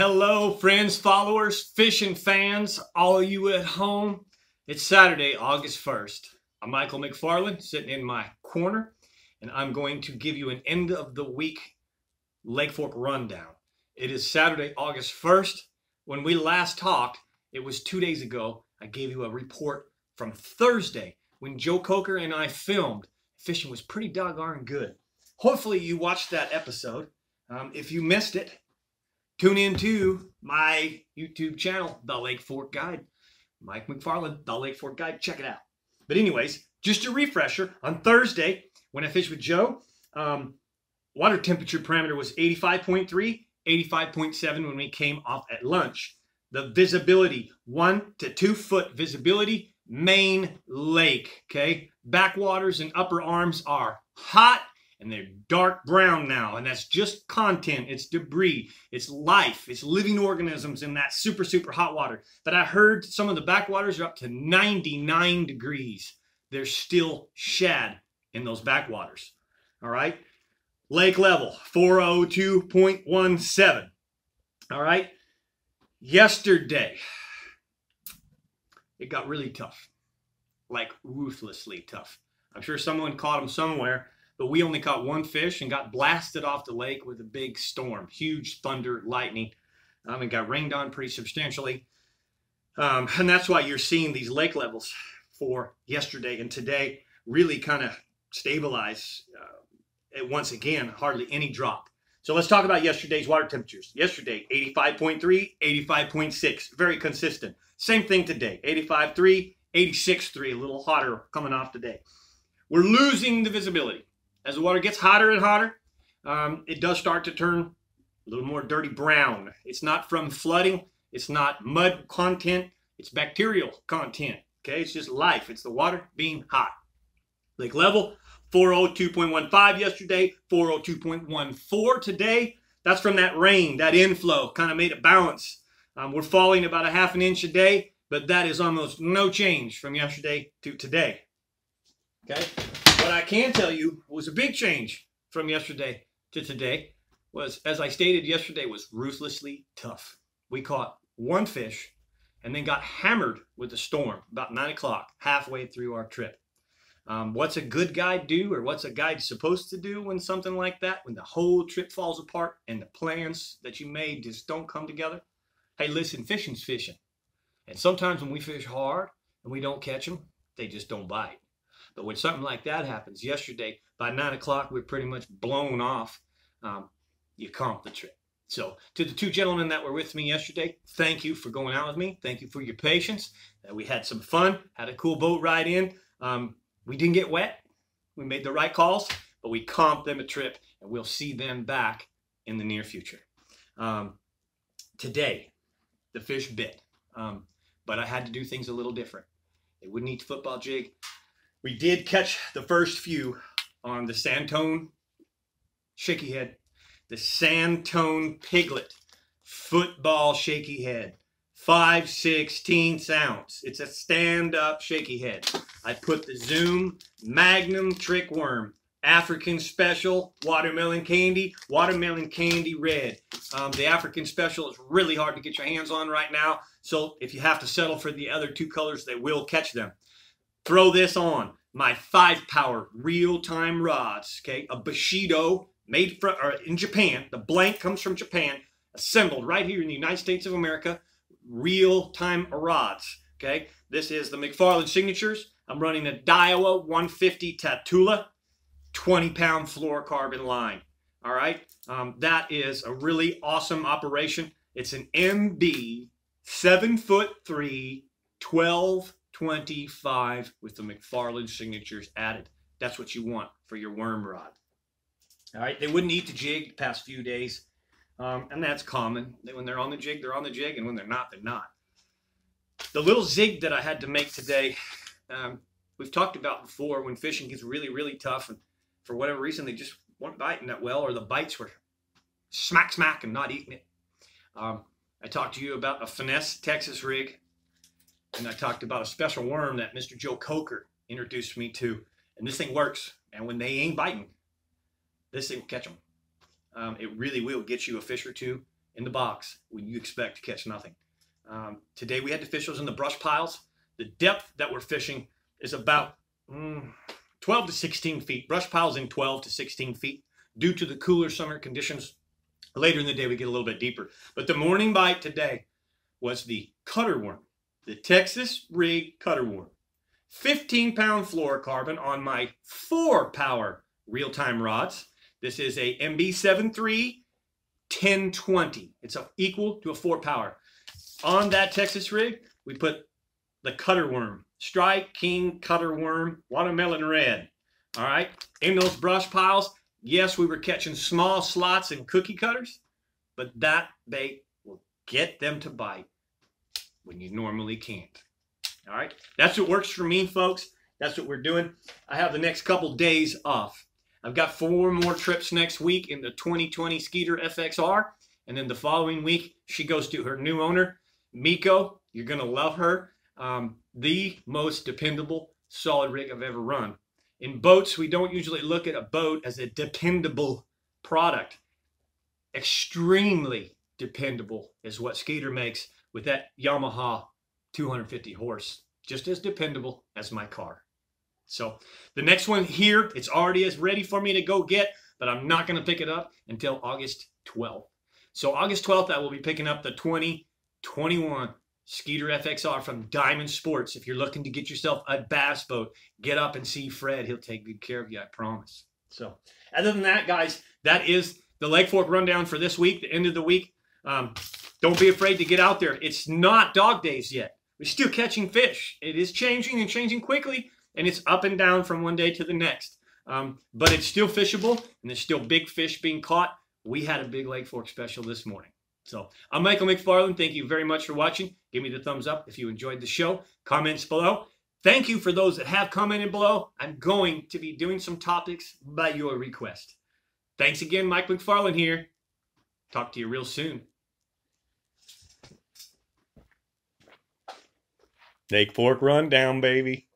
Hello, friends, followers, fishing fans, all of you at home. It's Saturday, August 1st. I'm Michael McFarland, sitting in my corner, and I'm going to give you an end of the week Lake Fork rundown. It is Saturday, August 1st. When we last talked, it was 2 days ago. I gave you a report from Thursday when Joe Coker and I filmed. Fishing was pretty doggone good. Hopefully you watched that episode. If you missed it, tune into my YouTube channel, The Lake Fork Guide. Mike McFarland, The Lake Fork Guide. Check it out. But anyways, just a refresher. On Thursday, when I fished with Joe, water temperature parameter was 85.3, 85.7 when we came off at lunch. The visibility, 1 to 2 foot visibility, main lake, okay? Backwaters and upper arms are hot, and they're dark brown now, and that's just content. It's debris. It's life. It's living organisms in that super, super hot water. But I heard some of the backwaters are up to 99 degrees. There's still shad in those backwaters. All right? Lake level, 402.17. All right? Yesterday, it got really tough. Like ruthlessly tough. I'm sure someone caught them somewhere. But we only caught one fish and got blasted off the lake with a big storm. Huge thunder, lightning. And got rained on pretty substantially. And that's why you're seeing these lake levels for yesterday and today really kind of stabilize. Once again, hardly any drop. So let's talk about yesterday's water temperatures. Yesterday, 85.3, 85.6. Very consistent. Same thing today. 85.3, 86.3. A little hotter coming off today. We're losing the visibility. As the water gets hotter and hotter, it does start to turn a little more dirty brown. It's not from flooding. It's not mud content. It's bacterial content. Okay, it's just life. It's the water being hot. Lake level, 402.15 yesterday, 402.14 today. That's from that rain, that inflow, kind of made it balance. We're falling about a half an inch a day, but that is almost no change from yesterday to today. Okay. What I can tell you was a big change from yesterday to today was, as I stated yesterday, was ruthlessly tough. We caught one fish and then got hammered with a storm about 9 o'clock, halfway through our trip. What's a good guide do, or what's a guide supposed to do when something like that, when the whole trip falls apart and the plans that you made just don't come together? Hey, listen, fishing's fishing. And sometimes when we fish hard and we don't catch them, they just don't bite. But when something like that happens, yesterday, by 9 o'clock, we're pretty much blown off. You comp the trip. So to the two gentlemen that were with me yesterday, thank you for going out with me. Thank you for your patience. We had some fun, had a cool boat ride in. We didn't get wet. We made the right calls, but we comped them a trip, and we'll see them back in the near future. Today, the fish bit, but I had to do things a little different. They wouldn't eat the football jig. We did catch the first few on the Sandtone shaky head, the Sandtone piglet football shaky head, 5/16 ounce. It's a stand-up shaky head. I put the Zoom Magnum trick worm, African Special, watermelon candy red. The African Special is really hard to get your hands on right now, so if you have to settle for the other two colors, they will catch them. Throw this on my 5-power real-time rods, okay? A Bushido made in Japan. The blank comes from Japan, assembled right here in the United States of America. Real-time rods, okay? This is the McFarland Signatures. I'm running a Daiwa 150 Tatula, 20-pound fluorocarbon line, all right? That is a really awesome operation. It's an MB 7'3", 12.25 with the McFarland Signatures added. That's what you want for your worm rod. All right, they wouldn't eat the jig the past few days, and that's common. When they're on the jig, they're on the jig, and when they're not, they're not. The little zig that I had to make today, we've talked about before when fishing gets really, really tough, and for whatever reason, they just weren't biting that well, or the bites were smack, smack, and not eating it. I talked to you about a finesse Texas rig. And I talked about a special worm that Mr. Joe Coker introduced me to. And this thing works. And when they ain't biting, this thing will catch them. It really will get you a fish or two in the box when you expect to catch nothing. Today we had the fish in the brush piles. The depth that we're fishing is about 12 to 16 feet. Brush piles in 12 to 16 feet. Due to the cooler summer conditions, later in the day we get a little bit deeper. But the morning bite today was the cutter worm, the Texas rig cutter worm. 15-pound fluorocarbon on my 4-power real-time rods. This is a MB73 1020. It's equal to a 4-power. On that Texas rig, we put the cutter worm, Strike King cutter worm, watermelon red. All right, in those brush piles, yes, we were catching small slots and cookie cutters, but that bait will get them to bite when you normally can't. All right, that's what works for me, folks. That's what we're doing. I have the next couple days off. I've got 4 more trips next week in the 2020 Skeeter FXR, and then the following week, she goes to her new owner, Miko. You're going to love her. The most dependable solid rig I've ever run. In boats, we don't usually look at a boat as a dependable product. Extremely dependable is what Skeeter makes with that Yamaha 250 horse. Just as dependable as my car. So the next one here, it's already as ready for me to go get, but I'm not going to pick it up until August 12th. So August 12th, I will be picking up the 2021 Skeeter FXR from Diamond Sports. If you're looking to get yourself a bass boat, get up and see Fred. He'll take good care of you, I promise. So other than that, guys, that is the Lake Fork rundown for this week, the end of the week. Don't be afraid to get out there. It's not dog days yet. We're still catching fish. It is changing and changing quickly, and it's up and down from one day to the next. But it's still fishable, and there's still big fish being caught. We had a big Lake Fork special this morning. So I'm Michael McFarland. Thank you very much for watching. Give me the thumbs up if you enjoyed the show. Comments below. Thank you for those that have commented below. I'm going to be doing some topics by your request. Thanks again, Mike McFarland here. Talk to you real soon. Lake Fork Rundown, baby.